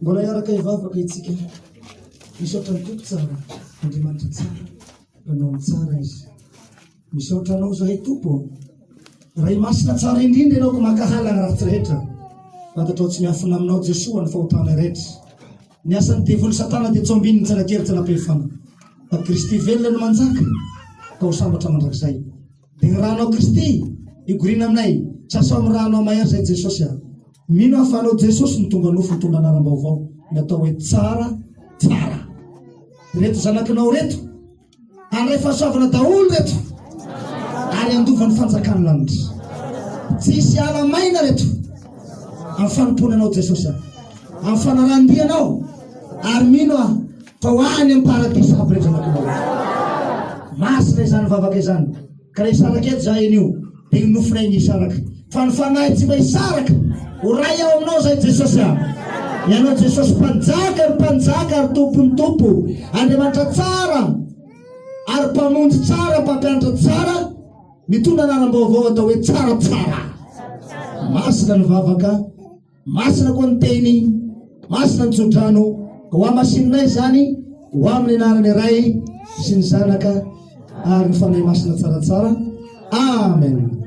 mbola iaraka ivavaka itsika misaotra ny tompo tsara andriamanitra tsara mpanao tsara izy misaotra anao zahay tompo raha imasina tsara indrindra ianao ko makahalana raha tsy rehetra fantatrao tsy miafina aminao Jesoa ny fahotana rehetra ny asan'ny devony satana dia tsy ambininy tsanakely tsy anam-pehefana fa Kristy velona no manjaka ka ho sambatra mandrakizay dia ny rahanao Kristy igorina aminay tsy aso amin'ny rahanao mahery zay Jesosy aho mino aho fa anao Jesosy ny tonga nofo ny tonga anaram-baovao ny atao hoe tsara tsara reto zanakinao reto andray fahasoavana daholo reto ary andovan'ny fanjakany lanitra tsisy ala maina reto amin'ny fanompony anao Jesosy aho amin'ny fanarandianao ary mino aho fa ho any amin'ny paradisa aby reto zanakinao masina izany vavaka izany ka raha isaraka eto za enio dia ny nofonay ny isaraka fa ny fanahy tsy mba isaraka ho ray ao aminao zay Jesosy aho ianao Jesosy mpanjaka ary tompony tompo andriamanitra tsara ary mpamonjy tsara mpampianatra tsara mitondra anaram-baovao atao hoe tsara tsara masina ny vavaka masina koa ny teny masina ny jodrano ka ho amasinonay zany ho amin'ny anarany iray sy ny zanaka ary ny fanahy masina tsaratsara amen.